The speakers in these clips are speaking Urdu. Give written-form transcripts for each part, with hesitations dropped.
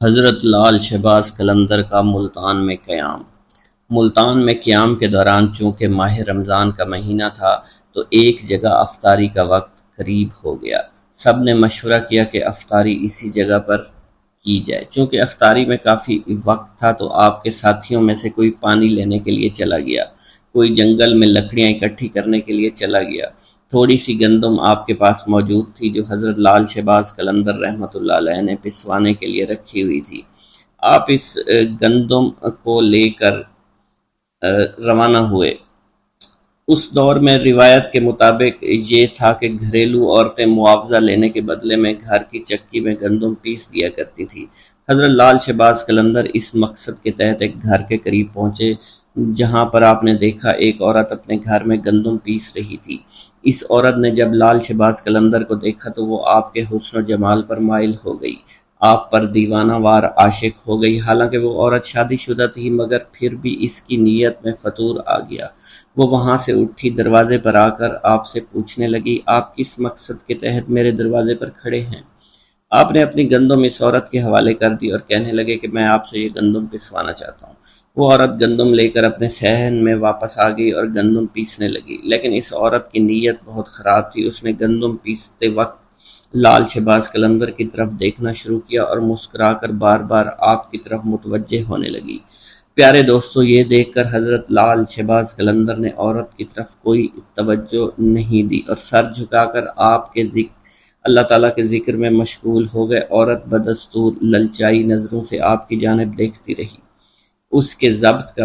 حضرت لال شہباز قلندر کا ملتان میں قیام۔ ملتان میں قیام کے دوران چونکہ ماہ رمضان کا مہینہ تھا تو ایک جگہ افطاری کا وقت قریب ہو گیا۔ سب نے مشورہ کیا کہ افطاری اسی جگہ پر کی جائے۔ چونکہ افطاری میں کافی وقت تھا تو آپ کے ساتھیوں میں سے کوئی پانی لینے کے لیے چلا گیا، کوئی جنگل میں لکڑیاں اکٹھی کرنے کے لیے چلا گیا۔ تھوڑی سی گندم آپ کے پاس موجود تھی جو حضرت لال شہباز قلندر رحمۃ اللہ علیہ نے پسوانے کے لیے رکھی ہوئی تھی۔ آپ اس گندم کو لے کر روانہ ہوئے۔ اس دور میں روایت کے مطابق یہ تھا کہ گھریلو عورتیں معاوضہ لینے کے بدلے میں گھر کی چکی میں گندم پیس دیا کرتی تھی۔ حضرت لال شہباز قلندر اس مقصد کے تحت ایک گھر کے قریب پہنچے جہاں پر آپ نے دیکھا ایک عورت اپنے گھر میں گندم پیس رہی تھی۔ اس عورت نے جب لال شہباز قلندر کو دیکھا تو وہ آپ کے حسن و جمال پر مائل ہو گئی، آپ پر دیوانہ وار عاشق ہو گئی۔ حالانکہ وہ عورت شادی شدہ تھی مگر پھر بھی اس کی نیت میں فطور آ گیا۔ وہ وہاں سے اٹھی، دروازے پر آ کر آپ سے پوچھنے لگی، آپ کس مقصد کے تحت میرے دروازے پر کھڑے ہیں؟ آپ نے اپنی گندم اس عورت کے حوالے کر دی اور کہنے لگے کہ میں آپ سے یہ گندم پسوانا چاہتا ہوں۔ وہ عورت گندم لے کر اپنے صحن میں واپس آ گئی اور گندم پیسنے لگی، لیکن اس عورت کی نیت بہت خراب تھی۔ اس نے گندم پیستے وقت لال شہباز قلندر کی طرف دیکھنا شروع کیا اور مسکرا کر بار بار آپ کی طرف متوجہ ہونے لگی۔ پیارے دوستو، یہ دیکھ کر حضرت لال شہباز قلندر نے عورت کی طرف کوئی توجہ نہیں دی اور سر جھکا کر آپ کے اللہ تعالیٰ کے ذکر میں مشغول ہو گئے۔ عورت بدستور للچائی نظروں سے آپ کی جانب دیکھتی رہی۔ اس کے ضبط کا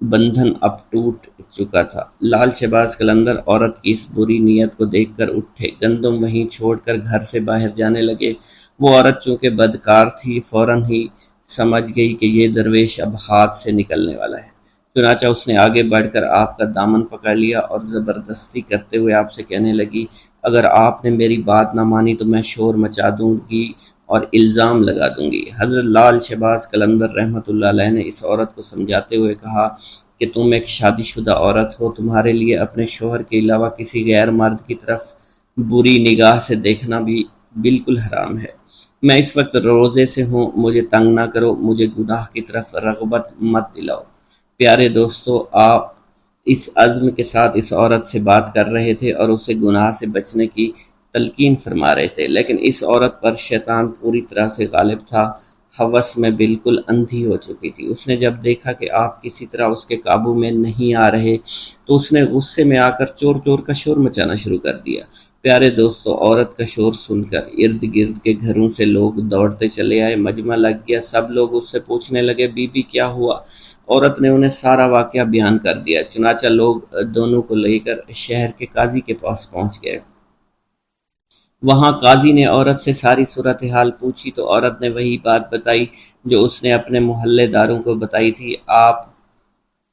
بندھن اب ٹوٹ چکا تھا۔ لال شہباز قلندر عورت کی اس بری نیت کو دیکھ کر اٹھے، گندم وہیں چھوڑ کر گھر سے باہر جانے لگے۔ وہ عورت چونکہ بدکار تھی، فوراً ہی سمجھ گئی کہ یہ درویش اب ہاتھ سے نکلنے والا ہے۔ چنانچہ اس نے آگے بڑھ کر آپ کا دامن پکڑ لیا اور زبردستی کرتے ہوئے آپ سے کہنے لگی، اگر آپ نے میری بات نہ مانی تو میں شور مچا دوں گی اور الزام لگا دوں گی۔ حضرت لال شہباز قلندر رحمۃ اللہ علیہ نے اس عورت کو سمجھاتے ہوئے کہا کہ تم ایک شادی شدہ عورت ہو، تمہارے لیے اپنے شوہر کے علاوہ کسی غیر مرد کی طرف بری نگاہ سے دیکھنا بھی بالکل حرام ہے۔ میں اس وقت روزے سے ہوں، مجھے تنگ نہ کرو، مجھے گناہ کی طرف رغبت مت دلاؤ۔ پیارے دوستو، آپ اس عزم کے ساتھ اس عورت سے بات کر رہے تھے اور اسے گناہ سے بچنے کی تلقین فرما رہے تھے، لیکن اس عورت پر شیطان پوری طرح سے غالب تھا، ہوس میں بالکل اندھی ہو چکی تھی۔ اس نے جب دیکھا کہ آپ کسی طرح اس کے قابو میں نہیں آ رہے تو اس نے غصے میں آ کر چور چور کا شور مچانا شروع کر دیا۔ پیارے دوستو، عورت کا شور سن کر ارد گرد کے گھروں سے لوگ دوڑتے چلے آئے، مجمع لگ گیا، سب لوگ اس سے پوچھنے لگے، بی بی کیا ہوا؟ عورت نے انہیں سارا واقعہ بیان کر دیا۔ چنانچہ لوگ دونوں کو لے کر شہر کے قاضی کے پاس پہنچ گئے۔ وہاں قاضی نے عورت سے ساری صورتحال پوچھی تو عورت نے وہی بات بتائی جو اس نے اپنے محلے داروں کو بتائی تھی۔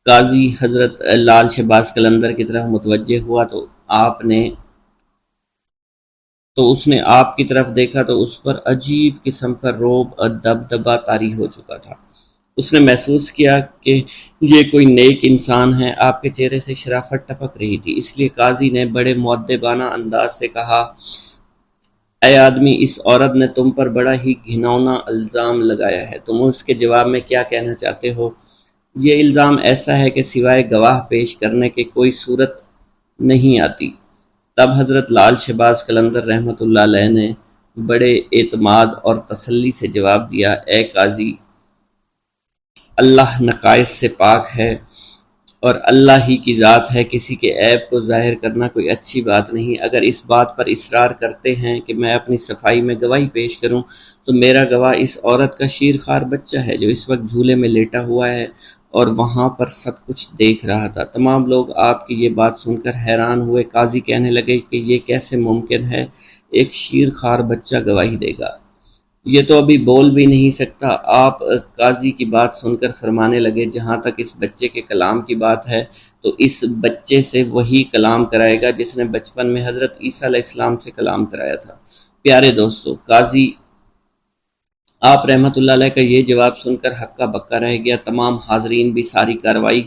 قاضی حضرت لال شہباز قلندر کی طرف متوجہ ہوا تو اس نے آپ کی طرف دیکھا تو اس پر عجیب قسم کا رعب اور دبدبہ طاری ہو چکا تھا۔ اس نے محسوس کیا کہ یہ کوئی نیک انسان ہے۔ آپ کے چہرے سے شرافت ٹپک رہی تھی، اس لیے قاضی نے بڑے مؤدبانہ انداز سے کہا، اے آدمی، اس عورت نے تم پر بڑا ہی گھناؤنا الزام لگایا ہے، تم اس کے جواب میں کیا کہنا چاہتے ہو؟ یہ الزام ایسا ہے کہ سوائے گواہ پیش کرنے کے کوئی صورت نہیں آتی۔ تب حضرت لال شہباز قلندر رحمۃ اللہ علیہ نے بڑے اعتماد اور تسلی سے جواب دیا، اے قاضی، اللہ نقائص سے پاک ہے اور اللہ ہی کی ذات ہے، کسی کے عیب کو ظاہر کرنا کوئی اچھی بات نہیں۔ اگر اس بات پر اصرار کرتے ہیں کہ میں اپنی صفائی میں گواہی پیش کروں تو میرا گواہ اس عورت کا شیرخوار بچہ ہے جو اس وقت جھولے میں لیٹا ہوا ہے اور وہاں پر سب کچھ دیکھ رہا تھا۔ تمام لوگ آپ کی یہ بات سن کر حیران ہوئے۔ قاضی کہنے لگے کہ یہ کیسے ممکن ہے، ایک شیرخوار بچہ گواہی دے گا؟ یہ تو ابھی بول بھی نہیں سکتا۔ آپ قاضی کی بات سن کر فرمانے لگے، جہاں تک اس بچے کے کلام کی بات ہے تو اس بچے سے وہی کلام کرائے گا جس نے بچپن میں حضرت عیسیٰ علیہ السلام سے کلام کرایا تھا۔ پیارے دوستو، قاضی آپ رحمت اللہ علیہ کا یہ جواب سن کر ہکا بکا رہ گیا۔ تمام حاضرین بھی ساری کارروائی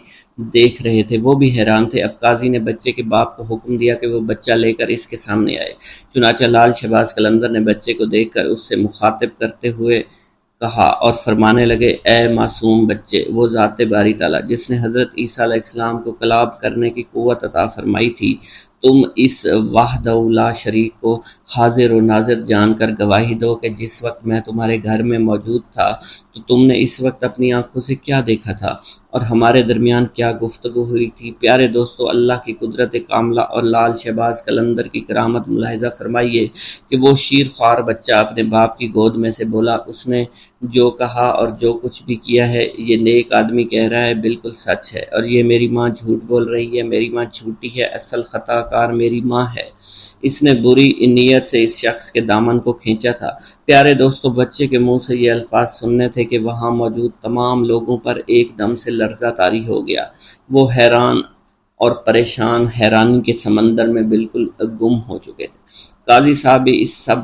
دیکھ رہے تھے، وہ بھی حیران تھے۔ اب قاضی نے بچے کے باپ کو حکم دیا کہ وہ بچہ لے کر اس کے سامنے آئے۔ چنانچہ لال شہباز قلندر نے بچے کو دیکھ کر اس سے مخاطب کرتے ہوئے کہا اور فرمانے لگے، اے معصوم بچے، وہ ذات باری تعالیٰ جس نے حضرت عیسیٰ علیہ السلام کو کلام کرنے کی قوت عطا فرمائی تھی، تم اس وحدہ لا شریک کو حاضر و ناظر جان کر گواہی دو کہ جس وقت میں تمہارے گھر میں موجود تھا تو تم نے اس وقت اپنی آنکھوں سے کیا دیکھا تھا اور ہمارے درمیان کیا گفتگو ہوئی تھی۔ پیارے دوستو، اللہ کی قدرت کاملہ اور لال شہباز قلندر کی کرامت ملاحظہ فرمائیے کہ وہ شیر خوار بچہ اپنے باپ کی گود میں سے بولا، اس نے جو کہا اور جو کچھ بھی کیا ہے یہ نیک آدمی کہہ رہا ہے بالکل سچ ہے، اور یہ میری ماں جھوٹ بول رہی ہے، میری ماں جھوٹی ہے، اصل خطا کار میری ماں ہے۔ اس نے بری نیت سے اس شخص کے دامن کو کھینچا تھا۔ پیارے دوستو، بچے کے منہ سے یہ الفاظ سننے تھے کہ وہاں موجود تمام لوگوں پر ایک دم سے لرزہ طاری ہو گیا۔ وہ حیران اور پریشان حیرانی کے سمندر میں بالکل گم ہو چکے تھے۔ قاضی صاحب بھی اس سب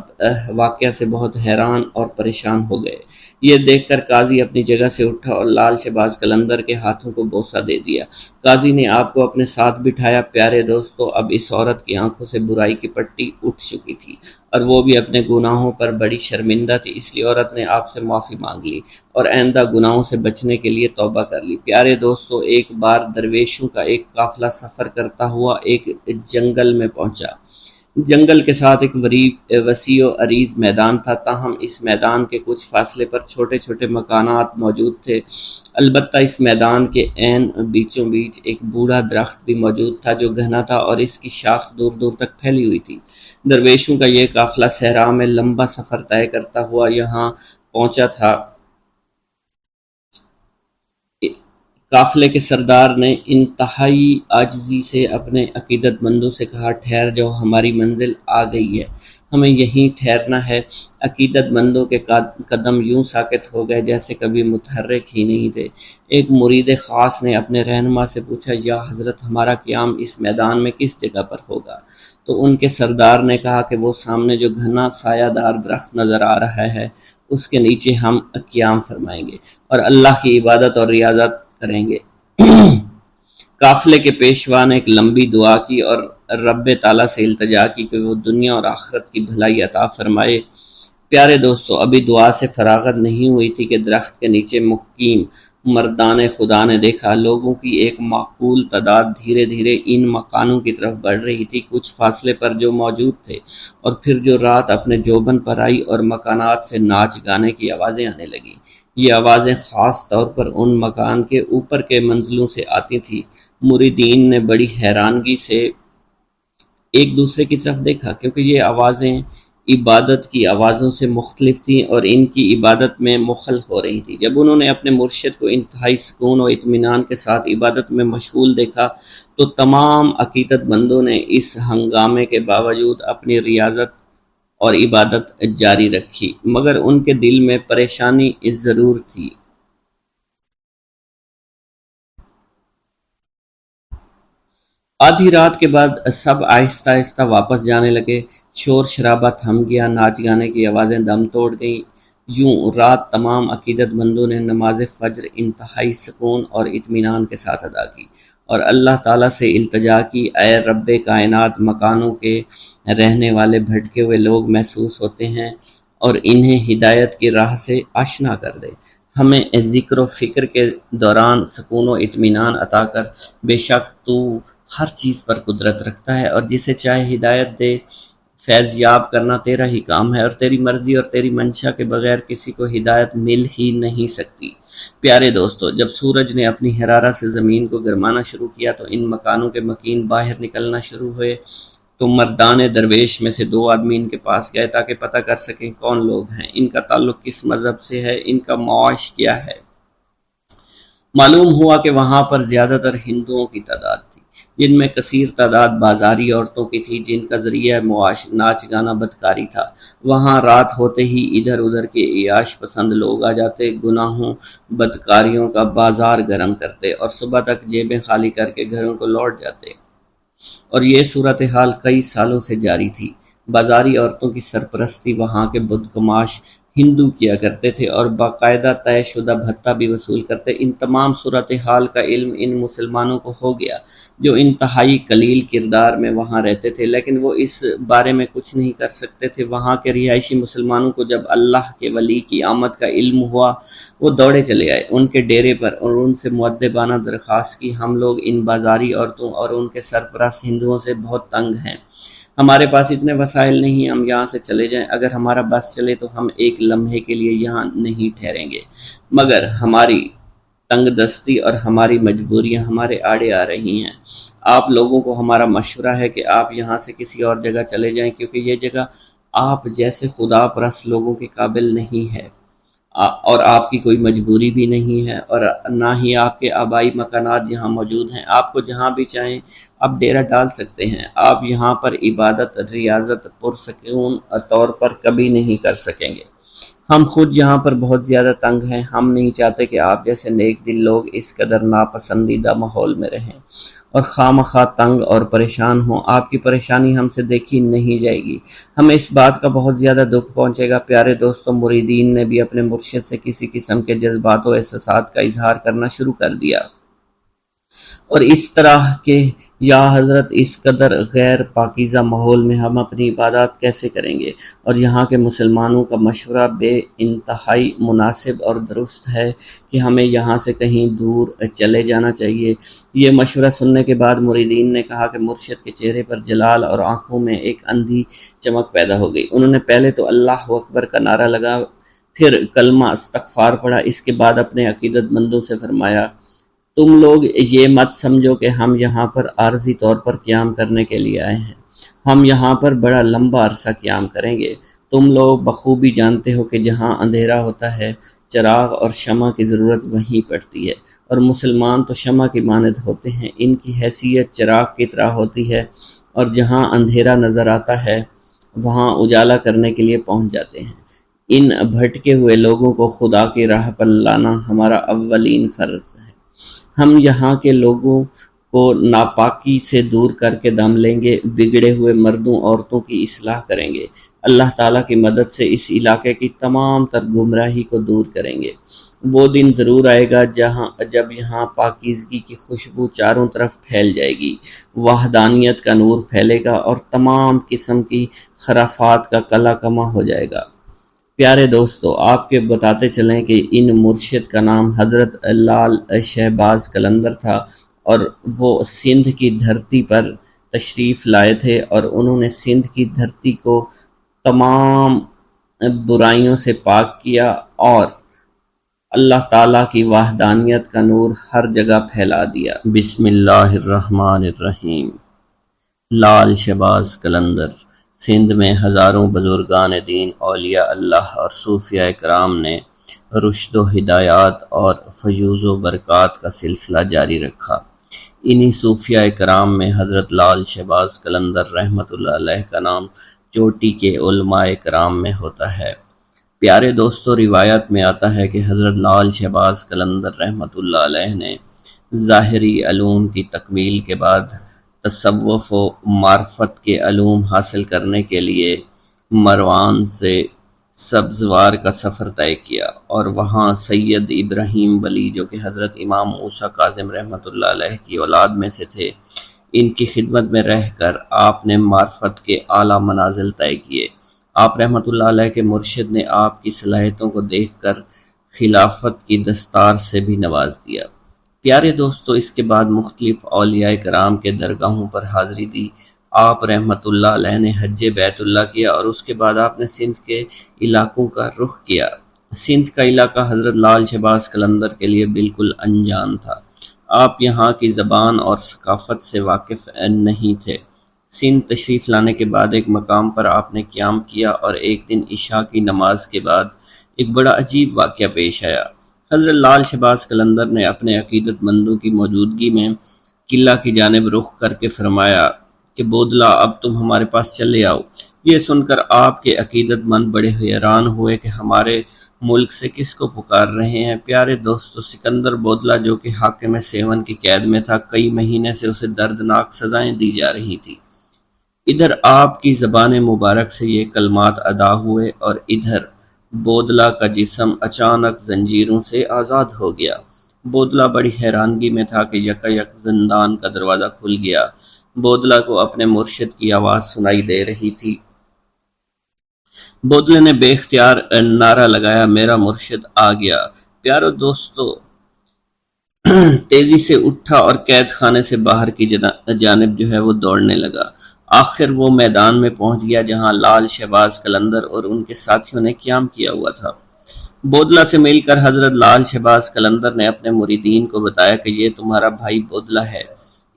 واقعہ سے بہت حیران اور پریشان ہو گئے۔ یہ دیکھ کر قاضی اپنی جگہ سے اٹھا اور لال شہباز قلندر کے ہاتھوں کو بوسہ دے دیا۔ قاضی نے آپ کو اپنے ساتھ بٹھایا۔ پیارے دوستو، اب اس عورت کی آنکھوں سے برائی کی پٹی اٹھ چکی تھی اور وہ بھی اپنے گناہوں پر بڑی شرمندہ تھی، اس لیے عورت نے آپ سے معافی مانگ لی اور آئندہ گناہوں سے بچنے کے لیے توبہ کر لی۔ پیارے دوستو، ایک بار درویشوں کا ایک قافلہ سفر کرتا ہوا ایک جنگل میں پہنچا۔ جنگل کے ساتھ ایک وسیع و عریض میدان تھا، تاہم اس میدان کے کچھ فاصلے پر چھوٹے چھوٹے مکانات موجود تھے۔ البتہ اس میدان کے عین بیچوں بیچ ایک بوڑھا درخت بھی موجود تھا جو گھنا تھا اور اس کی شاخ دور دور تک پھیلی ہوئی تھی۔ درویشوں کا یہ قافلہ صحرا میں لمبا سفر طے کرتا ہوا یہاں پہنچا تھا۔ قافلے کے سردار نے انتہائی عاجزی سے اپنے عقیدت مندوں سے کہا، ٹھہر جاؤ، ہماری منزل آ گئی ہے، ہمیں یہیں ٹھہرنا ہے۔ عقیدت مندوں کے قدم یوں ساکت ہو گئے جیسے کبھی متحرک ہی نہیں تھے۔ ایک مرید خاص نے اپنے رہنما سے پوچھا، یا حضرت، ہمارا قیام اس میدان میں کس جگہ پر ہوگا؟ تو ان کے سردار نے کہا کہ وہ سامنے جو گھنا سایہ دار درخت نظر آ رہا ہے اس کے نیچے ہم قیام فرمائیں گے اور اللہ کی عبادت اور ریاضت کریں گے۔ قافلے کے پیشوا نے ایک لمبی دعا کی اور رب تعالیٰ سے التجا کی کہ وہ دنیا اور آخرت کی بھلائی عطا فرمائے۔ پیارے دوستو، ابھی دعا سے فراغت نہیں ہوئی تھی کہ درخت کے نیچے مقیم مردان خدا نے دیکھا لوگوں کی ایک معقول تعداد دھیرے دھیرے ان مکانوں کی طرف بڑھ رہی تھی، کچھ فاصلے پر جو موجود تھے، اور پھر جو رات اپنے جوبن پر آئی اور مکانات سے ناچ گانے کی آوازیں آنے لگیں۔ یہ آوازیں خاص طور پر ان مکان کے اوپر کے منزلوں سے آتی تھیں۔ مریدین نے بڑی حیرانگی سے ایک دوسرے کی طرف دیکھا کیونکہ یہ آوازیں عبادت کی آوازوں سے مختلف تھیں اور ان کی عبادت میں مخل ہو رہی تھیں۔ جب انہوں نے اپنے مرشد کو انتہائی سکون و اطمینان کے ساتھ عبادت میں مشغول دیکھا تو تمام عقیدت مندوں نے اس ہنگامے کے باوجود اپنی ریاضت اور عبادت جاری رکھی، مگر ان کے دل میں پریشانی ضرور تھی۔ آدھی رات کے بعد سب آہستہ آہستہ واپس جانے لگے، شور شرابہ تھم گیا، ناچ گانے کی آوازیں دم توڑ گئیں۔ یوں رات تمام عقیدت مندوں نے نماز فجر انتہائی سکون اور اطمینان کے ساتھ ادا کی اور اللہ تعالیٰ سے التجا کی، اے رب کائنات، مکانوں کے رہنے والے بھٹکے ہوئے لوگ محسوس ہوتے ہیں اور انہیں ہدایت کی راہ سے آشنا کر دے، ہمیں ذکر و فکر کے دوران سکون و اطمینان عطا کر، بے شک تو ہر چیز پر قدرت رکھتا ہے اور جسے چاہے ہدایت دے۔ فیض یاب کرنا تیرا ہی کام ہے اور تیری مرضی اور تیری منشا کے بغیر کسی کو ہدایت مل ہی نہیں سکتی۔ پیارے دوستو، جب سورج نے اپنی حرارت سے زمین کو گرمانا شروع کیا تو ان مکانوں کے مکین باہر نکلنا شروع ہوئے۔ تو مردان درویش میں سے دو آدمی ان کے پاس گئے تاکہ پتہ کر سکیں کون لوگ ہیں، ان کا تعلق کس مذہب سے ہے، ان کا معاش کیا ہے۔ معلوم ہوا کہ وہاں پر زیادہ تر ہندوؤں کی تعداد تھی، جن میں کثیر تعداد بازاری عورتوں کی تھی جن کا ذریعہ معاش ناچ گانا بدکاری تھا۔ وہاں رات ہوتے ہی ادھر ادھر کے عیاش پسند لوگ آ جاتے، گناہوں بدکاریوں کا بازار گرم کرتے اور صبح تک جیبیں خالی کر کے گھروں کو لوٹ جاتے، اور یہ صورتحال کئی سالوں سے جاری تھی۔ بازاری عورتوں کی سرپرستی وہاں کے بدگماش ہندو کیا کرتے تھے اور باقاعدہ طے شدہ بھتہ بھی وصول کرتے۔ ان تمام صورتحال کا علم ان مسلمانوں کو ہو گیا جو انتہائی قلیل کردار میں وہاں رہتے تھے، لیکن وہ اس بارے میں کچھ نہیں کر سکتے تھے۔ وہاں کے رہائشی مسلمانوں کو جب اللہ کے ولی کی آمد کا علم ہوا، وہ دوڑے چلے آئے ان کے ڈیرے پر اور ان سے مؤدبانہ درخواست کی، ہم لوگ ان بازاری عورتوں اور ان کے سرپرست ہندوؤں سے بہت تنگ ہیں، ہمارے پاس اتنے وسائل نہیں، ہم یہاں سے چلے جائیں، اگر ہمارا بس چلے تو ہم ایک لمحے کے لیے یہاں نہیں ٹھہریں گے، مگر ہماری تنگ دستی اور ہماری مجبوریاں ہمارے آڑے آ رہی ہیں۔ آپ لوگوں کو ہمارا مشورہ ہے کہ آپ یہاں سے کسی اور جگہ چلے جائیں، کیونکہ یہ جگہ آپ جیسے خدا پرست لوگوں کے قابل نہیں ہے، اور آپ کی کوئی مجبوری بھی نہیں ہے، اور نہ ہی آپ کے آبائی مکانات یہاں موجود ہیں۔ آپ کو جہاں بھی چاہیں آپ ڈیرہ ڈال سکتے ہیں، آپ یہاں پر عبادت ریاضت پرسکون طور پر کبھی نہیں کر سکیں گے۔ ہم خود یہاں پر بہت زیادہ تنگ ہیں، ہم نہیں چاہتے کہ آپ جیسے نیک دل لوگ اس قدر ناپسندیدہ ماحول میں رہیں اور خواہ مخواہ تنگ اور پریشان ہوں۔ آپ کی پریشانی ہم سے دیکھی نہیں جائے گی، ہمیں اس بات کا بہت زیادہ دکھ پہنچے گا۔ پیارے دوستوں، مریدین نے بھی اپنے مرشد سے کسی قسم کے جذبات و احساسات کا اظہار کرنا شروع کر دیا، اور اس طرح کہ یا حضرت اس قدر غیر پاکیزہ ماحول میں ہم اپنی عبادات کیسے کریں گے، اور یہاں کے مسلمانوں کا مشورہ بے انتہائی مناسب اور درست ہے کہ ہمیں یہاں سے کہیں دور چلے جانا چاہیے۔ یہ مشورہ سننے کے بعد مریدین نے کہا کہ مرشد کے چہرے پر جلال اور آنکھوں میں ایک اندھی چمک پیدا ہو گئی۔ انہوں نے پہلے تو اللہ اکبر کا نعرہ لگا، پھر کلمہ استغفار پڑھا، اس کے بعد اپنے عقیدت مندوں سے فرمایا، تم لوگ یہ مت سمجھو کہ ہم یہاں پر عارضی طور پر قیام کرنے کے لیے آئے ہیں، ہم یہاں پر بڑا لمبا عرصہ قیام کریں گے۔ تم لوگ بخوبی جانتے ہو کہ جہاں اندھیرا ہوتا ہے چراغ اور شمع کی ضرورت وہیں پڑتی ہے، اور مسلمان تو شمع کی مانند ہوتے ہیں، ان کی حیثیت چراغ کی طرح ہوتی ہے، اور جہاں اندھیرا نظر آتا ہے وہاں اجالا کرنے کے لیے پہنچ جاتے ہیں۔ ان بھٹکے ہوئے لوگوں کو خدا کی راہ پر لانا ہمارا اولین فرض ہے۔ ہم یہاں کے لوگوں کو ناپاکی سے دور کر کے دم لیں گے، بگڑے ہوئے مردوں عورتوں کی اصلاح کریں گے، اللہ تعالیٰ کی مدد سے اس علاقے کی تمام تر گمراہی کو دور کریں گے۔ وہ دن ضرور آئے گا جب یہاں پاکیزگی کی خوشبو چاروں طرف پھیل جائے گی، وحدانیت کا نور پھیلے گا اور تمام قسم کی خرافات کا کلا کما ہو جائے گا۔ پیارے دوستو، آپ کے بتاتے چلیں کہ ان مرشد کا نام حضرت لال شہباز قلندر تھا، اور وہ سندھ کی دھرتی پر تشریف لائے تھے، اور انہوں نے سندھ کی دھرتی کو تمام برائیوں سے پاک کیا اور اللہ تعالیٰ کی وحدانیت کا نور ہر جگہ پھیلا دیا۔ بسم اللہ الرحمن الرحیم۔ لال شہباز قلندر۔ سندھ میں ہزاروں بزرگان دین، اولیاء اللہ اور صوفیاء کرام نے رشد و ہدایات اور فیوز و برکات کا سلسلہ جاری رکھا۔ انہی صوفیاء کرام میں حضرت لال شہباز قلندر رحمۃ اللہ علیہ کا نام چوٹی کے علماء کرام میں ہوتا ہے۔ پیارے دوستو، روایت میں آتا ہے کہ حضرت لال شہباز قلندر رحمۃ اللہ علیہ نے ظاہری علوم کی تکمیل کے بعد تصوف و معرفت کے علوم حاصل کرنے کے لیے مروان سے سبزوار کا سفر طے کیا، اور وہاں سید ابراہیم ولی جو کہ حضرت امام موسیٰ کاظم رحمۃ اللہ علیہ کی اولاد میں سے تھے، ان کی خدمت میں رہ کر آپ نے معرفت کے اعلیٰ منازل طے کیے۔ آپ رحمۃ اللہ علیہ کے مرشد نے آپ کی صلاحیتوں کو دیکھ کر خلافت کی دستار سے بھی نواز دیا۔ پیارے دوستو، اس کے بعد مختلف اولیاء کرام کے درگاہوں پر حاضری دی۔ آپ رحمۃ اللہ علیہ نے حج بیت اللہ کیا، اور اس کے بعد آپ نے سندھ کے علاقوں کا رخ کیا۔ سندھ کا علاقہ حضرت لال شہباز قلندر کے لیے بالکل انجان تھا، آپ یہاں کی زبان اور ثقافت سے واقف نہیں تھے۔ سندھ تشریف لانے کے بعد ایک مقام پر آپ نے قیام کیا، اور ایک دن عشاء کی نماز کے بعد ایک بڑا عجیب واقعہ پیش آیا۔ حضرت لال شہباز قلندر نے اپنے عقیدت مندوں کی موجودگی میں قلعہ کی جانب رخ کر کے فرمایا کہ بودلا، اب تم ہمارے پاس چلے آؤ۔ یہ سن کر آپ کے عقیدت مند بڑے حیران ہوئے کہ ہمارے ملک سے کس کو پکار رہے ہیں۔ پیارے دوستو، سکندر بودلا جو کہ حاکم سیون کی قید میں تھا، کئی مہینے سے اسے دردناک سزائیں دی جا رہی تھی۔ ادھر آپ کی زبان مبارک سے یہ کلمات ادا ہوئے، اور ادھر بودلا کا جسم اچانک زنجیروں سے آزاد ہو گیا۔ بودلا بڑی حیرانگی میں تھا کہ یکا یک زندان کا دروازہ کھل گیا۔ بودلا کو اپنے مرشد کی آواز سنائی دے رہی تھی۔ بودلے نے بے اختیار نعرہ لگایا، میرا مرشد آ گیا۔ پیارو دوستو تیزی سے اٹھا اور قید خانے سے باہر کی جانب جو ہے وہ دوڑنے لگا۔ آخر وہ میدان میں پہنچ گیا جہاں لال شہباز قلندر اور ان کے ساتھیوں نے قیام کیا ہوا تھا۔ بودلا سے مل کر حضرت لال شہباز قلندر نے اپنے مریدین کو بتایا کہ یہ تمہارا بھائی بودلا ہے،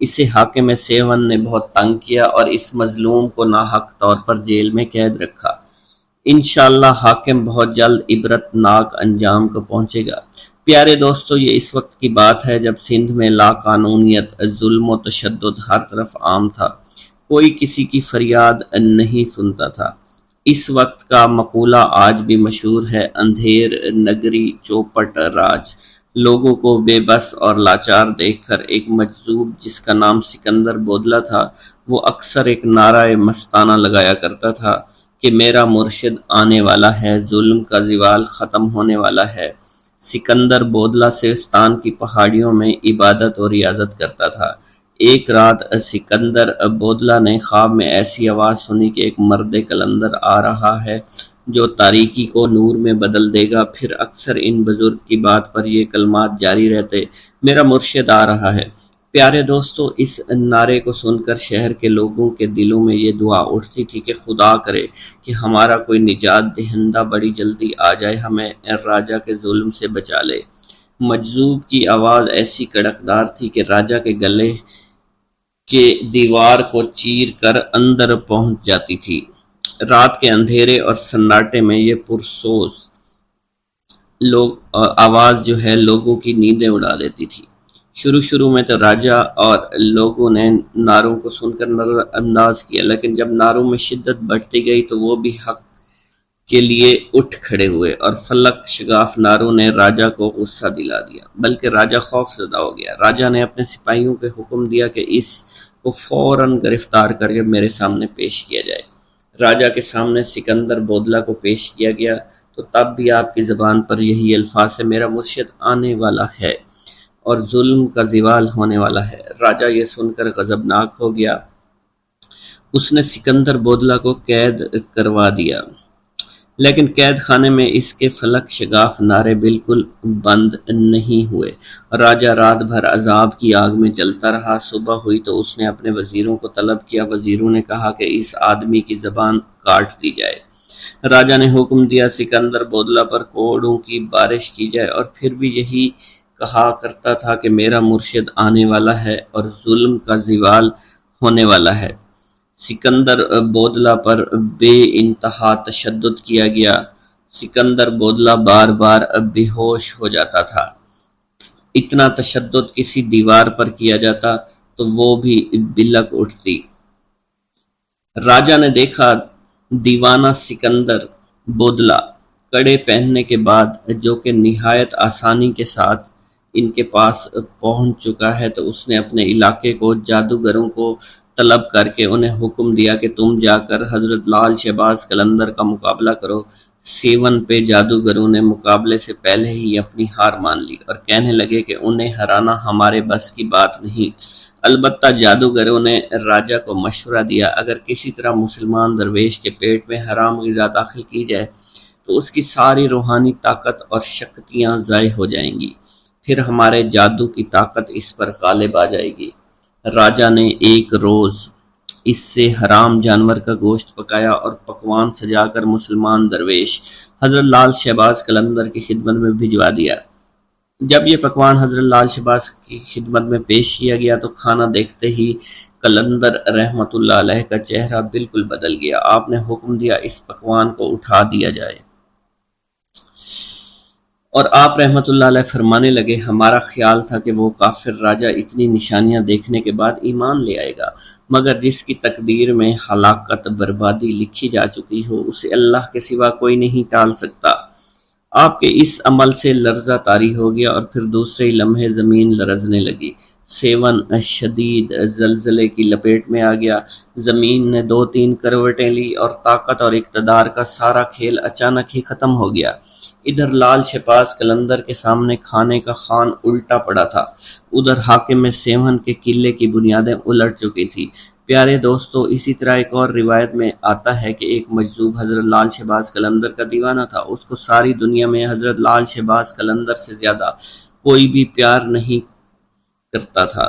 اسے حاکم سیون نے بہت تنگ کیا اور اس مظلوم کو ناحق طور پر جیل میں قید رکھا۔ انشاءاللہ حاکم بہت جلد عبرت ناک انجام کو پہنچے گا۔ پیارے دوستو، یہ اس وقت کی بات ہے جب سندھ میں لا قانونیت، ظلم و تشدد ہر طرف عام تھا، کوئی کسی کی فریاد نہیں سنتا تھا۔ اس وقت کا مقولہ آج بھی مشہور ہے، اندھیر نگری چوپٹ راج۔ لوگوں کو بے بس اور لاچار دیکھ کر ایک مجذوب جس کا نام سکندر بودلا تھا، وہ اکثر ایک نعرہ مستانہ لگایا کرتا تھا کہ میرا مرشد آنے والا ہے، ظلم کا زوال ختم ہونے والا ہے۔ سکندر بودلا سیستان کی پہاڑیوں میں عبادت اور ریاضت کرتا تھا۔ ایک رات سکندر بودلا نے خواب میں ایسی آواز سنی کہ ایک مرد قلندر آ رہا ہے جو تاریکی کو نور میں بدل دے گا۔ پھر اکثر ان بزرگ کی بات پر یہ کلمات جاری رہتے، میرا مرشد آ رہا ہے۔ پیارے دوستو، اس نعرے کو سن کر شہر کے لوگوں کے دلوں میں یہ دعا اٹھتی تھی کہ خدا کرے کہ ہمارا کوئی نجات دہندہ بڑی جلدی آ جائے، ہمیں راجہ کے ظلم سے بچا لے۔ مجذوب کی آواز ایسی کڑکدار تھی کہ راجہ کے گلے کے دیوار کو چیر کر اندر پہنچ جاتی تھی۔ رات کے اندھیرے اور سناٹے میں یہ پرسوز آواز جو ہے لوگوں کی نیندیں اڑا دیتی تھی۔ شروع میں تو راجہ اور لوگوں نے نعروں کو سن کر نظر انداز کیا، لیکن جب نعروں میں شدت بڑھتی گئی تو وہ بھی حق کے لیے اٹھ کھڑے ہوئے اور فلک شگاف نعروں نے راجہ کو غصہ دلا دیا، بلکہ راجہ خوف زدہ ہو گیا۔ راجہ نے اپنے سپاہیوں کو حکم دیا کہ اس کو فوراً گرفتار کر کے میرے سامنے پیش کیا جائے۔ راجہ کے سامنے سکندر بودلا کو پیش کیا گیا تو تب بھی آپ کی زبان پر یہی الفاظ ہے، میرا مرشد آنے والا ہے اور ظلم کا زوال ہونے والا ہے۔ راجہ یہ سن کر غضبناک ہو گیا۔ اس نے سکندر بودلا کو قید کروا دیا، لیکن قید خانے میں اس کے فلک شگاف نعرے بالکل بند نہیں ہوئے۔ راجہ رات بھر عذاب کی آگ میں جلتا رہا۔ صبح ہوئی تو اس نے اپنے وزیروں کو طلب کیا۔ وزیروں نے کہا کہ اس آدمی کی زبان کاٹ دی جائے۔ راجہ نے حکم دیا سکندر بودلا پر کوڑوں کی بارش کی جائے، اور پھر بھی یہی کہا کرتا تھا کہ میرا مرشد آنے والا ہے اور ظلم کا زوال ہونے والا ہے۔ سکندر بودلا پر بے انتہا تشدد کیا گیا۔ سکندر بودلا بار بار بے ہوش ہو جاتا تھا۔ اتنا تشدد کسی دیوار پر کیا جاتا تو وہ بھی بلک اٹھتی۔ راجہ نے دیکھا دیوانہ سکندر بودلا کڑے پہننے کے بعد جو کہ نہایت آسانی کے ساتھ ان کے پاس پہنچ چکا ہے، تو اس نے اپنے علاقے کو جادوگروں کو طلب کر کے انہیں حکم دیا کہ تم جا کر حضرت لال شہباز قلندر کا مقابلہ کرو۔ سیون پہ جادوگروں نے مقابلے سے پہلے ہی اپنی ہار مان لی اور کہنے لگے کہ انہیں ہرانا ہمارے بس کی بات نہیں۔ البتہ جادوگروں نے راجہ کو مشورہ دیا، اگر کسی طرح مسلمان درویش کے پیٹ میں حرام غذا داخل کی جائے تو اس کی ساری روحانی طاقت اور شکتیاں ضائع ہو جائیں گی، پھر ہمارے جادو کی طاقت اس پر غالب آ جائے گی۔ راجہ نے ایک روز اس سے حرام جانور کا گوشت پکایا اور پکوان سجا کر مسلمان درویش حضرت لال شہباز قلندر کی خدمت میں بھجوا دیا۔ جب یہ پکوان حضرت لال شہباز کی خدمت میں پیش کیا گیا تو کھانا دیکھتے ہی قلندر رحمت اللہ علیہ کا چہرہ بالکل بدل گیا۔ آپ نے حکم دیا اس پکوان کو اٹھا دیا جائے، اور آپ رحمت اللہ علیہ فرمانے لگے، ہمارا خیال تھا کہ وہ کافر راجہ اتنی نشانیاں دیکھنے کے بعد ایمان لے آئے گا، مگر جس کی تقدیر میں ہلاکت بربادی لکھی جا چکی ہو اسے اللہ کے سوا کوئی نہیں ٹال سکتا۔ آپ کے اس عمل سے لرزہ طاری ہو گیا اور پھر دوسرے لمحے زمین لرزنے لگی۔ سیون شدید زلزلے کی لپیٹ میں آ گیا۔ زمین نے 2-3 کروٹیں لی اور طاقت اور اقتدار کا سارا کھیل اچانک ہی ختم ہو گیا۔ ادھر لال شہباز قلندر کے سامنے کھانے کا خوان الٹا پڑا تھا، ادھر حاکم سیون کے قلعے کی بنیادیں الٹ چکی تھی۔ پیارے دوستو، اسی طرح ایک اور روایت میں آتا ہے کہ ایک مجذوب حضرت لال شہباز قلندر کا دیوانہ تھا۔ اس کو ساری دنیا میں حضرت لال شہباز قلندر سے زیادہ کوئی بھی پیار نہیں کرتا تھا۔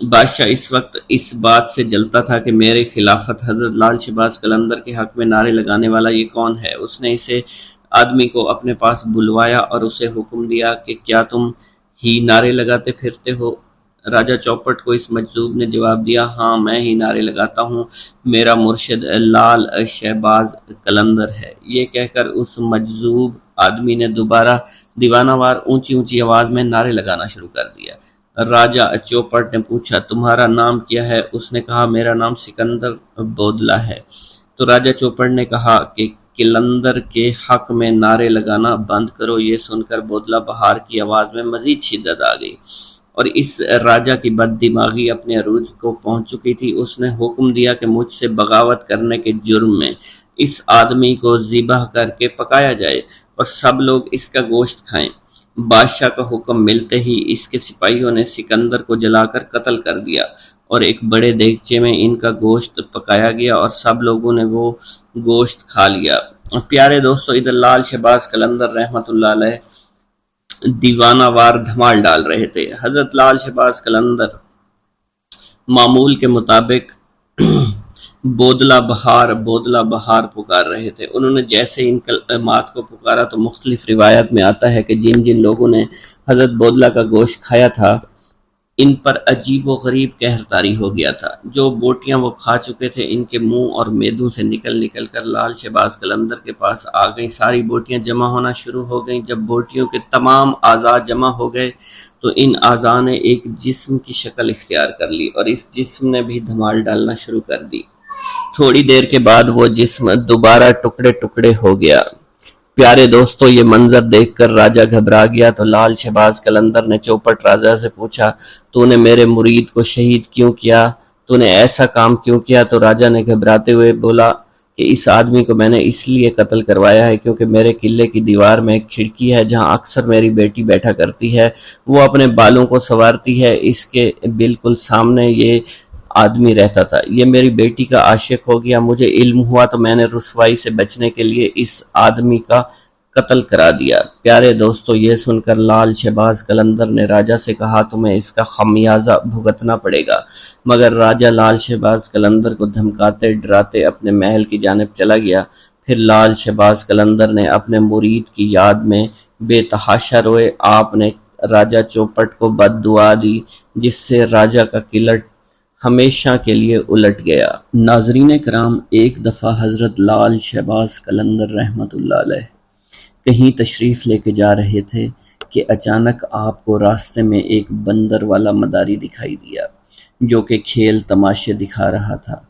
بادشاہ اس وقت اس بات سے جلتا تھا کہ میرے خلافت حضرت لال شہباز قلندر کے حق میں نعرے لگانے والا یہ کون ہے؟ اس نے اسے آدمی کو اپنے پاس بلوایا اور اسے حکم دیا کہ کیا تم ہی نعرے لگاتے پھرتے ہو؟ راجہ چوپٹ کو اس مجذوب نے جواب دیا، ہاں میں ہی نعرے لگاتا ہوں، میرا مرشد لال شہباز قلندر ہے۔ یہ کہہ کر اس مجذوب آدمی نے دوبارہ دیوانہ وار اونچی اونچی آواز میں نعرے لگانا شروع کر دیا۔ راجہ چوپٹ نے پوچھا، تمہارا نام کیا ہے؟ اس نے کہا، میرا نام سکندر بودلہ ہے۔ تو راجہ چوپٹ نے کہا کہ قلندر کے حق میں نعرے لگانا بند کرو۔ یہ سن کر بودلہ بہار کی آواز میں مزید شدت آ گئی اور اس راجہ کی بد دماغی اپنے عروج کو پہنچ چکی تھی۔ اس نے حکم دیا کہ مجھ سے بغاوت کرنے کے جرم میں اس آدمی کو ذبح کر کے پکایا جائے اور سب لوگ اس کا گوشت کھائیں۔ بادشاہ کا حکم ملتے ہی اس کے سپاہیوں نے سکندر کو جلا کر قتل کر دیا اور ایک بڑے دیگچے میں ان کا گوشت پکایا گیا اور سب لوگوں نے وہ گوشت کھا لیا۔ پیارے دوستو، ادھر لال شہباز قلندر رحمۃ اللہ علیہ دیوانہ وار دھمال ڈال رہے تھے۔ حضرت لال شہباز قلندر معمول کے مطابق بودلہ بہار پکار رہے تھے۔ انہوں نے جیسے ان کلمات کو پکارا تو مختلف روایات میں آتا ہے کہ جن جن لوگوں نے حضرت بودلہ کا گوشت کھایا تھا ان پر عجیب و غریب قہر طاری ہو گیا تھا۔ جو بوٹیاں وہ کھا چکے تھے ان کے منہ اور میدوں سے نکل کر لال شہباز قلندر کے پاس آ گئیں۔ ساری بوٹیاں جمع ہونا شروع ہو گئیں۔ جب بوٹیوں کے تمام اعضاء جمع ہو گئے تو ان اعضاء نے ایک جسم کی شکل اختیار کر لی اور اس جسم نے بھی دھمال ڈالنا شروع کر دی۔ تھوڑی دیر کے بعد وہ جسم دوبارہ ٹکڑے ٹکڑے ہو گیا۔ پیارے دوستو، یہ منظر دیکھ کر راجہ گھبرا گیا تو لال شہباز قلندر نے چوپٹ راجہ سے پوچھا، تو نے میرے مرید کو شہید کیوں کیا؟ تو نے ایسا کام کیوں کیا؟ تو راجہ نے گھبراتے ہوئے بولا کہ اس آدمی کو میں نے اس لیے قتل کروایا ہے کیونکہ میرے قلعے کی دیوار میں ایک کھڑکی ہے جہاں اکثر میری بیٹی بیٹھا کرتی ہے، وہ اپنے بالوں کو سنوارتی ہے، اس کے بالکل سامنے یہ آدمی رہتا تھا۔ یہ میری بیٹی کا عاشق ہو گیا، مجھے علم ہوا تو میں نے رسوائی سے بچنے کے لیے اس آدمی کا قتل کرا دیا۔ پیارے دوستو، یہ سن کر لال شہباز قلندر نے راجہ سے کہا، تمہیں اس کا خمیازہ بھگتنا پڑے گا۔ مگر راجہ لال شہباز قلندر کو دھمکاتے ڈراتے اپنے محل کی جانب چلا گیا۔ پھر لال شہباز قلندر نے اپنے مرید کی یاد میں بے تحاشا روئے۔ آپ نے راجہ چوپٹ کو بد دعا دی جس سے راجہ کا قلعہ ہمیشہ کے لیے الٹ گیا۔ ناظرین کرام، ایک دفعہ حضرت لال شہباز قلندر رحمۃ اللہ علیہ کہیں تشریف لے کے جا رہے تھے کہ اچانک آپ کو راستے میں ایک بندر والا مداری دکھائی دیا جو کہ کھیل تماشے دکھا رہا تھا۔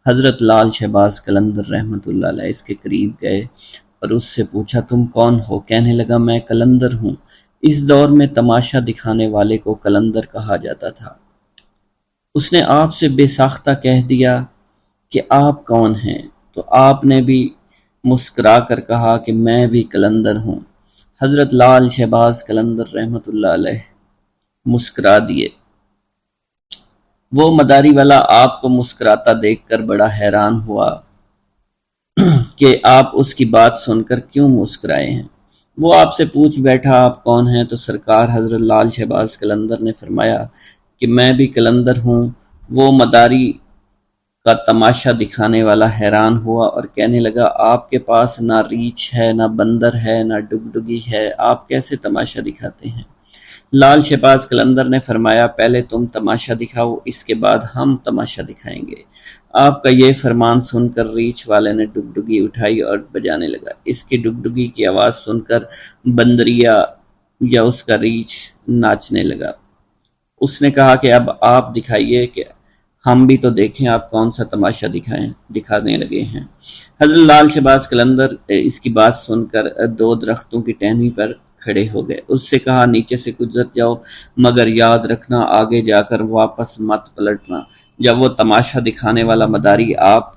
حضرت لال شہباز قلندر رحمۃ اللہ علیہ اس کے قریب گئے اور اس سے پوچھا، تم کون ہو؟ کہنے لگا، میں قلندر ہوں۔ اس دور میں تماشا دکھانے والے کو قلندر کہا جاتا تھا۔ اس نے آپ سے بے ساختہ کہہ دیا کہ آپ کون ہیں؟ تو آپ نے بھی مسکرا کر کہا کہ میں بھی قلندر ہوں۔ حضرت لال شہباز قلندر رحمۃ اللہ علیہ مسکرا دیے۔ وہ مداری والا آپ کو مسکراتا دیکھ کر بڑا حیران ہوا کہ آپ اس کی بات سن کر کیوں مسکرائے ہیں۔ وہ آپ سے پوچھ بیٹھا، آپ کون ہیں؟ تو سرکار حضرت لال شہباز قلندر نے فرمایا کہ میں بھی قلندر ہوں۔ وہ مداری کا تماشا دکھانے والا حیران ہوا اور کہنے لگا، آپ کے پاس نہ ریچھ ہے، نہ بندر ہے، نہ ڈگڈگی ہے، آپ کیسے تماشا دکھاتے ہیں؟ لال شہباز قلندر نے فرمایا، پہلے تم تماشا دکھاؤ، اس کے بعد ہم تماشا دکھائیں گے۔ آپ کا یہ فرمان سن کر ریچھ والے نے ڈگڈگی اٹھائی اور بجانے لگا۔ اس کی ڈگڈگی کی آواز سن کر بندریا یا اس کا ریچھ ناچنے لگا۔ اس نے کہا کہ اب آپ دکھائیے کہ ہم بھی تو دیکھیں آپ کون سا تماشا دکھانے لگے ہیں۔ حضرت لال شہباز قلندر اس کی بات سن کر دو درختوں کی ٹہنی پر کھڑے ہو گئے۔ اس سے کہا نیچے سے گزر جاؤ، مگر یاد رکھنا آگے جا کر واپس مت پلٹنا۔ جب وہ تماشا دکھانے والا مداری آپ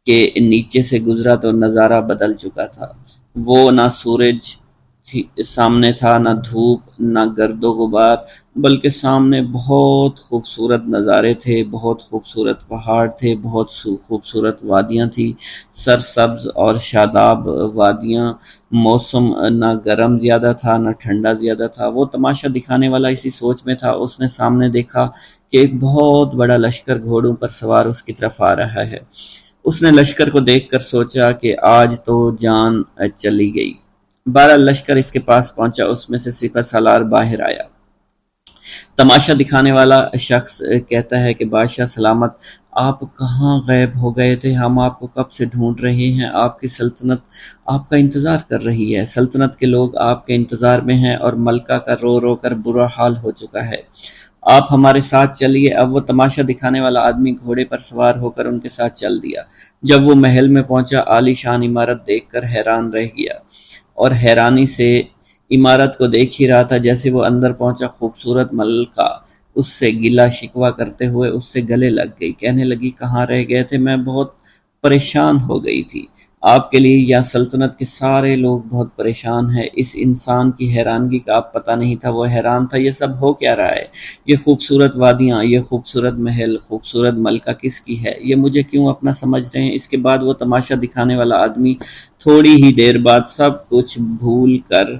کے نیچے سے گزرا تو نظارہ بدل چکا تھا۔ وہ نہ سورج سامنے تھا، نہ دھوپ، نہ گرد و غبار، بلکہ سامنے بہت خوبصورت نظارے تھے، بہت خوبصورت پہاڑ تھے، بہت خوبصورت وادیاں تھیں، سرسبز اور شاداب وادیاں۔ موسم نہ گرم زیادہ تھا نہ ٹھنڈا زیادہ تھا۔ وہ تماشا دکھانے والا اسی سوچ میں تھا۔ اس نے سامنے دیکھا کہ ایک بہت بڑا لشکر گھوڑوں پر سوار اس کی طرف آ رہا ہے۔ اس نے لشکر کو دیکھ کر سوچا کہ آج تو جان چلی گئی۔ بہرحال لشکر اس کے پاس پہنچا، اس میں سے سپہ سالار باہر آیا۔ تماشا دکھانے والا شخص کہتا ہے کہ بادشاہ سلامت، آپ کہاں غائب ہو گئے تھے؟ ہم آپ کو کب سے ڈھونڈ رہے ہیں۔ آپ کی سلطنت آپ کا انتظار کر رہی ہے۔ سلطنت کے لوگ آپ کے انتظار میں ہیں اور ملکہ کا رو رو کر برا حال ہو چکا ہے۔ آپ ہمارے ساتھ چلیے۔ اب وہ تماشا دکھانے والا آدمی گھوڑے پر سوار ہو کر ان کے ساتھ چل دیا۔ جب وہ محل میں پہنچا، عالی شان عمارت دیکھ کر حیران رہ گیا اور حیرانی سے عمارت کو دیکھ ہی رہا تھا۔ جیسے وہ اندر پہنچا، خوبصورت ملکہ اس سے گلہ شکوہ کرتے ہوئے اس سے گلے لگ گئی، کہنے لگی کہاں رہ گئے تھے؟ میں بہت پریشان ہو گئی تھی۔ آپ کے لیے یا سلطنت کے سارے لوگ بہت پریشان ہیں۔ اس انسان کی حیرانگی کا آپ پتہ نہیں تھا، وہ حیران تھا یہ سب ہو کیا رہا ہے؟ یہ خوبصورت وادیاں، یہ خوبصورت محل، خوبصورت ملکہ کس کی ہے؟ یہ مجھے کیوں اپنا سمجھ رہے ہیں؟ اس کے بعد وہ تماشا دکھانے والا آدمی تھوڑی ہی دیر بعد سب کچھ بھول کر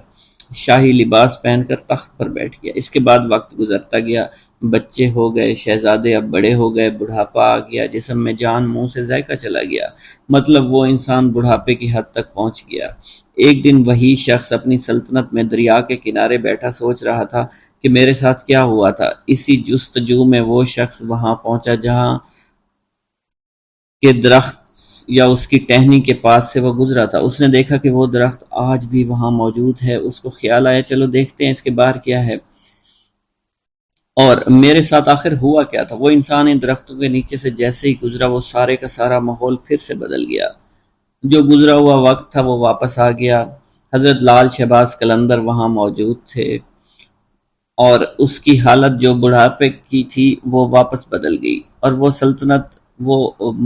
شاہی لباس پہن کر تخت پر بیٹھ گیا۔ اس کے بعد وقت گزرتا گیا، بچے ہو گئے، شہزادے اب بڑے ہو گئے، بڑھاپا آ گیا، جسم میں جان، منہ سے ذائقہ چلا گیا، مطلب وہ انسان بڑھاپے کی حد تک پہنچ گیا۔ ایک دن وہی شخص اپنی سلطنت میں دریا کے کنارے بیٹھا سوچ رہا تھا کہ میرے ساتھ کیا ہوا تھا۔ اسی جستجو میں وہ شخص وہاں پہنچا جہاں کہ درخت یا اس کی ٹہنی کے پاس سے وہ گزرا تھا۔ اس نے دیکھا کہ وہ درخت آج بھی وہاں موجود ہے۔ اس کو خیال آیا چلو دیکھتے ہیں اس کے باہر کیا ہے اور میرے ساتھ آخر ہوا کیا تھا۔ وہ انسان ان درختوں کے نیچے سے جیسے ہی گزرا، وہ سارے کا سارا ماحول پھر سے بدل گیا۔ جو گزرا ہوا وقت تھا وہ واپس آ گیا۔ حضرت لال شہباز قلندر وہاں موجود تھے اور اس کی حالت جو بڑھاپے کی تھی وہ واپس بدل گئی، اور وہ سلطنت، وہ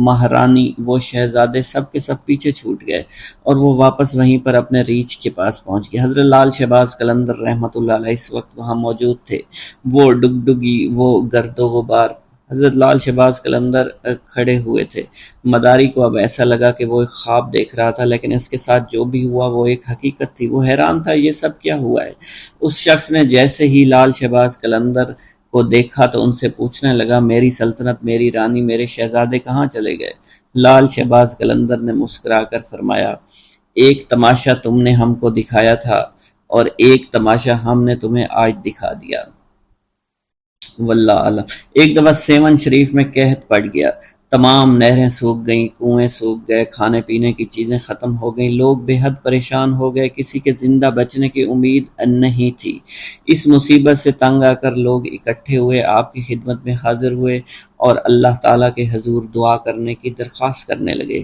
مہارانی، وہ شہزادے سب کے سب پیچھے چھوٹ گئے اور وہ واپس وہیں پر اپنے ریچھ کے پاس پہنچ گئے۔ حضرت لال شہباز قلندر رحمۃ اللہ علیہ اس وقت وہاں موجود تھے۔ وہ ڈگڈگی، وہ گرد و غبار، حضرت لال شہباز قلندر کھڑے ہوئے تھے۔ مداری کو اب ایسا لگا کہ وہ ایک خواب دیکھ رہا تھا، لیکن اس کے ساتھ جو بھی ہوا وہ ایک حقیقت تھی۔ وہ حیران تھا یہ سب کیا ہوا ہے۔ اس شخص نے جیسے ہی لال شہباز قلندر کو دیکھا تو ان سے پوچھنے لگا میری سلطنت، میری رانی، میرے شہزادے کہاں چلے گئے؟ لال شہباز قلندر نے مسکرا کر فرمایا ایک تماشا تم نے ہم کو دکھایا تھا اور ایک تماشا ہم نے تمہیں آج دکھا دیا۔ واللہ عالم۔ ایک دفعہ سیون شریف میں قحط پڑ گیا، تمام نہریں سوکھ گئیں، کنویں سوکھ گئے، کھانے پینے کی چیزیں ختم ہو گئیں، لوگ بے حد پریشان ہو گئے، کسی کے زندہ بچنے کی امید نہیں تھی۔ اس مصیبت سے تنگ آ کر لوگ اکٹھے ہوئے، آپ کی خدمت میں حاضر ہوئے اور اللہ تعالیٰ کے حضور دعا کرنے کی درخواست کرنے لگے۔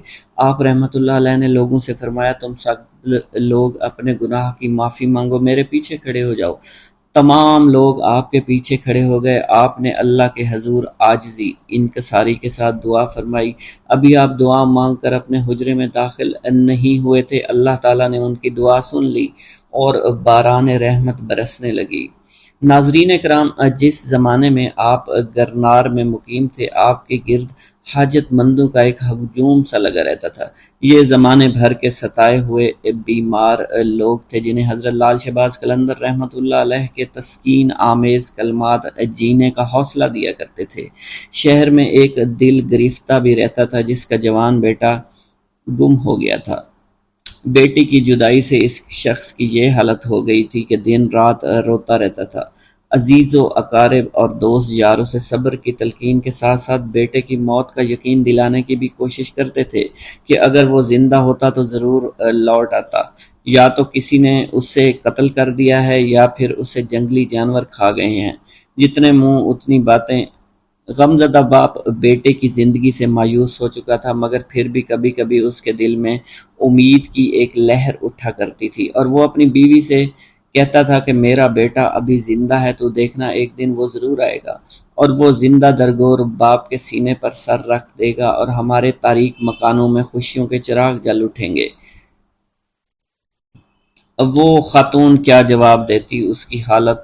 آپ رحمۃ اللہ علیہ نے لوگوں سے فرمایا تم سب لوگ اپنے گناہ کی معافی مانگو، میرے پیچھے کھڑے ہو جاؤ۔ تمام لوگ آپ کے پیچھے کھڑے ہو گئے۔ آپ نے اللہ کے حضور عاجزی، انکساری کے ساتھ دعا فرمائی۔ ابھی آپ دعا مانگ کر اپنے حجرے میں داخل نہیں ہوئے تھے، اللہ تعالیٰ نے ان کی دعا سن لی اور باران رحمت برسنے لگی۔ ناظرین کرام، جس زمانے میں آپ گرنار میں مقیم تھے، آپ کے گرد حاجت مندوں کا ایک ہجوم سا لگا رہتا تھا۔ یہ زمانے بھر کے ستائے ہوئے بیمار لوگ تھے جنہیں حضرت لال شہباز قلندر رحمۃ اللہ علیہ کے تسکین آمیز کلمات جینے کا حوصلہ دیا کرتے تھے۔ شہر میں ایک دل گرفتہ بھی رہتا تھا جس کا جوان بیٹا گم ہو گیا تھا۔ بیٹی کی جدائی سے اس شخص کی یہ حالت ہو گئی تھی کہ دن رات روتا رہتا تھا۔ عزیز و اقارب اور دوست یاروں سے صبر کی تلقین کے ساتھ ساتھ بیٹے کی موت کا یقین دلانے کی بھی کوشش کرتے تھے کہ اگر وہ زندہ ہوتا تو ضرور لوٹ آتا، یا تو کسی نے اسے قتل کر دیا ہے یا پھر اسے جنگلی جانور کھا گئے ہیں۔ جتنے منہ اتنی باتیں۔ غمزدہ باپ بیٹے کی زندگی سے مایوس ہو چکا تھا، مگر پھر بھی کبھی کبھی اس کے دل میں امید کی ایک لہر اٹھا کرتی تھی اور وہ اپنی بیوی سے کہتا تھا کہ میرا بیٹا ابھی زندہ ہے تو دیکھنا ایک دن وہ ضرور آئے گا اور وہ زندہ درگور باپ کے سینے پر سر رکھ دے گا اور ہمارے تاریک مکانوں میں خوشیوں کے چراغ جل اٹھیں گے۔ اب وہ خاتون کیا جواب دیتی، اس کی حالت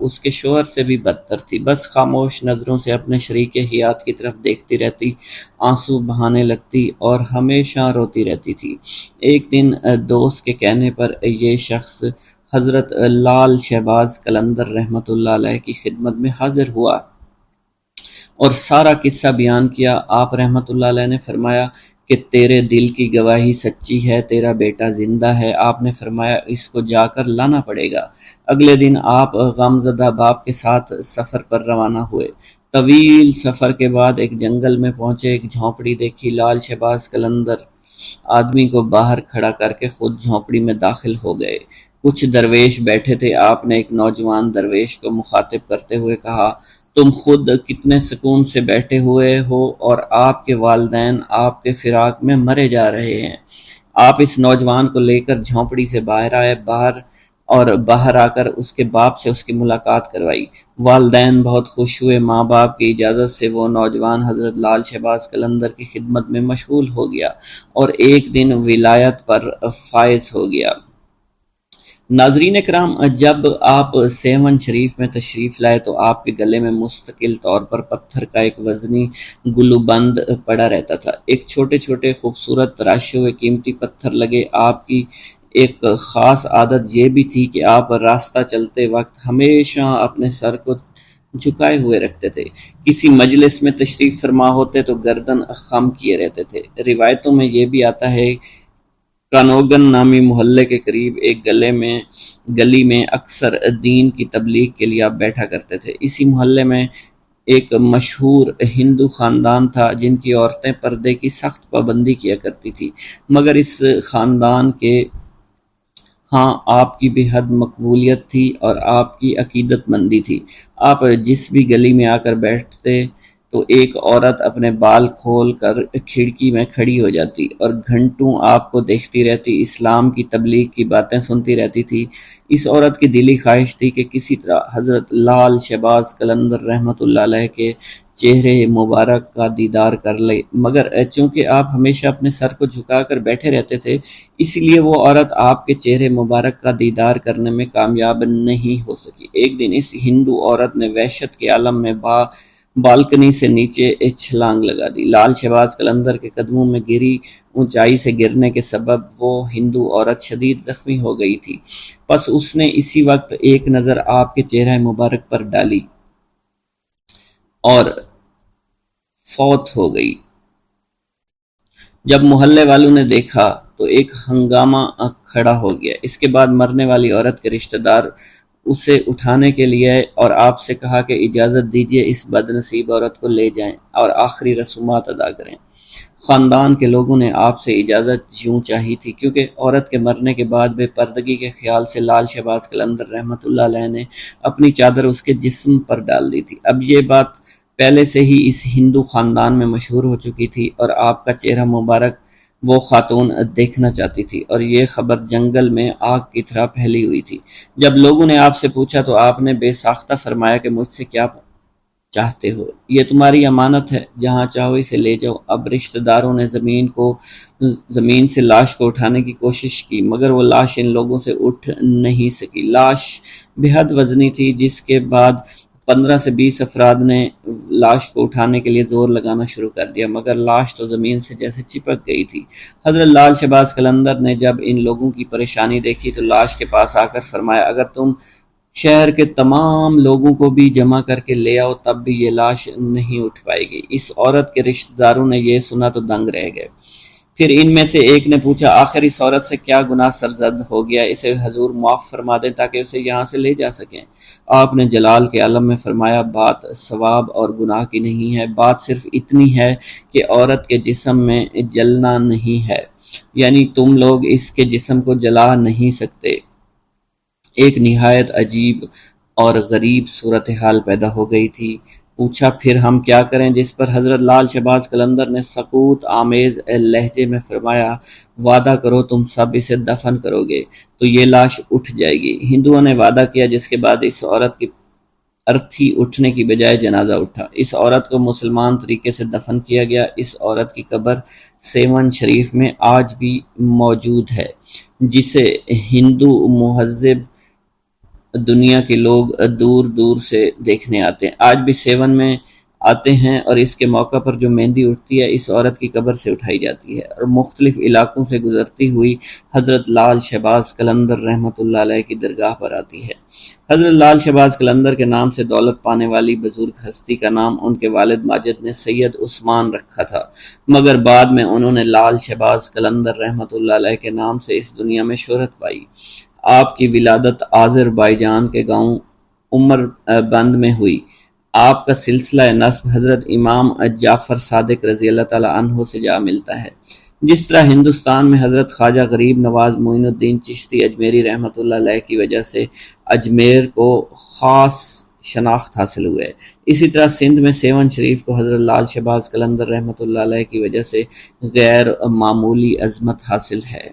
اس کے شوہر سے بھی بدتر تھی، بس خاموش نظروں سے اپنے شریک حیات کی طرف دیکھتی رہتی، آنسو بہانے لگتی اور ہمیشہ روتی رہتی تھی۔ ایک دن دوست کے کہنے پر یہ شخص حضرت لال شہباز قلندر رحمۃ اللہ علیہ کی خدمت میں حاضر ہوا اور سارا قصہ بیان کیا۔ آپ رحمۃ اللہ علیہ نے فرمایا کہ تیرے دل کی گواہی سچی ہے، تیرا بیٹا زندہ ہے۔ آپ نے فرمایا اس کو جا کر لانا پڑے گا۔ اگلے دن آپ غمزدہ باپ کے ساتھ سفر پر روانہ ہوئے۔ طویل سفر کے بعد ایک جنگل میں پہنچے، ایک جھونپڑی دیکھی۔ لال شہباز قلندر آدمی کو باہر کھڑا کر کے خود جھونپڑی میں داخل ہو گئے۔ کچھ درویش بیٹھے تھے۔ آپ نے ایک نوجوان درویش کو مخاطب کرتے ہوئے کہا، تم خود کتنے سکون سے بیٹھے ہوئے ہو اور آپ کے والدین آپ کے فراق میں مرے جا رہے ہیں۔ آپ اس نوجوان کو لے کر جھونپڑی سے باہر آئے اور باہر آ کر اس کے باپ سے اس کی ملاقات کروائی۔ والدین بہت خوش ہوئے۔ ماں باپ کی اجازت سے وہ نوجوان حضرت لال شہباز قلندر کی خدمت میں مشغول ہو گیا اور ایک دن ولایت پر فائز ہو گیا۔ ناظرین کرام، جب آپ سیون شریف میں تشریف لائے تو آپ کے گلے میں مستقل طور پر پتھر کا ایک وزنی گلوبند پڑا رہتا تھا۔ ایک چھوٹے چھوٹے خوبصورت تراشے ہوئے قیمتی پتھر لگے۔ آپ کی ایک خاص عادت یہ بھی تھی کہ آپ راستہ چلتے وقت ہمیشہ اپنے سر کو جھکائے ہوئے رکھتے تھے۔ کسی مجلس میں تشریف فرما ہوتے تو گردن خم کیے رہتے تھے۔ روایتوں میں یہ بھی آتا ہے کانوگن نامی محلے کے قریب ایک گلی میں اکثر دین کی تبلیغ کے لیے آپ بیٹھا کرتے تھے۔ اسی محلے میں ایک مشہور ہندو خاندان تھا جن کی عورتیں پردے کی سخت پابندی کیا کرتی تھی، مگر اس خاندان کے ہاں آپ کی بے حد مقبولیت تھی اور آپ کی عقیدت مندی تھی۔ آپ جس بھی گلی میں آ کر بیٹھتے تو ایک عورت اپنے بال کھول کر کھڑکی میں کھڑی ہو جاتی اور گھنٹوں آپ کو دیکھتی رہتی، اسلام کی تبلیغ کی باتیں سنتی رہتی تھی۔ اس عورت کی دلی خواہش تھی کہ کسی طرح حضرت لال شہباز قلندر رحمۃ اللہ علیہ کے چہرے مبارک کا دیدار کر لے، مگر چونکہ آپ ہمیشہ اپنے سر کو جھکا کر بیٹھے رہتے تھے، اس لیے وہ عورت آپ کے چہرے مبارک کا دیدار کرنے میں کامیاب نہیں ہو سکی۔ ایک دن اس ہندو عورت نے وحشت کے عالم میں بالکنی سے نیچے چھلانگ لگا دی۔ لال شہباز قلندر کے قدموں میں گری۔ اونچائی سے گرنے کے سبب وہ ہندو عورت شدید زخمی ہو گئی تھی، پس اس نے اسی وقت ایک نظر آپ کے چہرہ مبارک پر ڈالی اور فوت ہو گئی۔ جب محلے والوں نے دیکھا تو ایک ہنگامہ کھڑا ہو گیا۔ اس کے بعد مرنے والی عورت کے رشتہ دار اسے اٹھانے کے لیے اور آپ سے کہا کہ اجازت دیجیے اس بد نصیب عورت کو لے جائیں اور آخری رسومات ادا کریں۔ خاندان کے لوگوں نے آپ سے اجازت یوں چاہی تھی کیونکہ عورت کے مرنے کے بعد بے پردگی کے خیال سے لال شہباز قلندر رحمۃ اللہ علیہ نے اپنی چادر اس کے جسم پر ڈال دی تھی۔ اب یہ بات پہلے سے ہی اس ہندو خاندان میں مشہور ہو چکی تھی اور آپ کا چہرہ مبارک وہ خاتون دیکھنا چاہتی تھی اور یہ خبر جنگل میں آگ کی طرح پھیلی ہوئی تھی۔ جب لوگوں نے آپ سے پوچھا تو آپ نے بے ساختہ فرمایا کہ مجھ سے کیا چاہتے ہو، یہ تمہاری امانت ہے، جہاں چاہو اسے لے جاؤ۔ اب رشتہ داروں نے زمین سے لاش کو اٹھانے کی کوشش کی، مگر وہ لاش ان لوگوں سے اٹھ نہیں سکی۔ لاش بے حد وزنی تھی، جس کے بعد 15 سے 20 افراد نے لاش کو اٹھانے کے لیے زور لگانا شروع کر دیا، مگر لاش تو زمین سے جیسے چپک گئی تھی۔ حضرت لال شہباز قلندر نے جب ان لوگوں کی پریشانی دیکھی تو لاش کے پاس آ کر فرمایا، اگر تم شہر کے تمام لوگوں کو بھی جمع کر کے لے آؤ تب بھی یہ لاش نہیں اٹھ پائے گی۔ اس عورت کے رشتہ داروں نے یہ سنا تو دنگ رہ گئے۔ پھر ان میں سے ایک نے پوچھا، آخر اس عورت سے کیا گناہ سرزد ہو گیا، اسے حضور معاف فرما دیں تاکہ اسے یہاں سے لے جا سکیں۔ آپ نے جلال کے عالم میں فرمایا، بات ثواب اور گناہ کی نہیں ہے، بات صرف اتنی ہے کہ عورت کے جسم میں جلنا نہیں ہے، یعنی تم لوگ اس کے جسم کو جلا نہیں سکتے۔ ایک نہایت عجیب اور غریب صورتحال پیدا ہو گئی تھی۔ پوچھا پھر ہم کیا کریں، جس پر حضرت لال شہباز قلندر نے سکوت آمیز لہجے میں فرمایا وعدہ کرو تم سب اسے دفن کرو گے تو یہ لاش اٹھ جائے گی۔ ہندوؤں نے وعدہ کیا، جس کے بعد اس عورت کی ارتھی اٹھنے کی بجائے جنازہ اٹھا۔ اس عورت کو مسلمان طریقے سے دفن کیا گیا۔ اس عورت کی قبر سیون شریف میں آج بھی موجود ہے، جسے ہندو مہذب دنیا کے لوگ دور دور سے دیکھنے آتے ہیں۔ آج بھی سیون میں آتے ہیں اور اس کے موقع پر جو مہندی اٹھتی ہے اس عورت کی قبر سے اٹھائی جاتی ہے اور مختلف علاقوں سے گزرتی ہوئی حضرت لال شہباز قلندر رحمۃ اللہ علیہ کی درگاہ پر آتی ہے۔ حضرت لال شہباز قلندر کے نام سے دولت پانے والی بزرگ ہستی کا نام ان کے والد ماجد نے سید عثمان رکھا تھا، مگر بعد میں انہوں نے لال شہباز قلندر رحمۃ اللہ علیہ کے نام سے اس دنیا میں شہرت پائی۔ آپ کی ولادت آذربائیجان کے گاؤں عمر بند میں ہوئی۔ آپ کا سلسلہ نسب حضرت امام جعفر صادق رضی اللہ تعالیٰ عنہ سے جا ملتا ہے۔ جس طرح ہندوستان میں حضرت خواجہ غریب نواز معین الدین چشتی اجمیری رحمۃ اللہ علیہ کی وجہ سے اجمیر کو خاص شناخت حاصل ہوئے، اسی طرح سندھ میں سیون شریف کو حضرت لال شہباز قلندر رحمۃ اللہ علیہ کی وجہ سے غیر معمولی عظمت حاصل ہے۔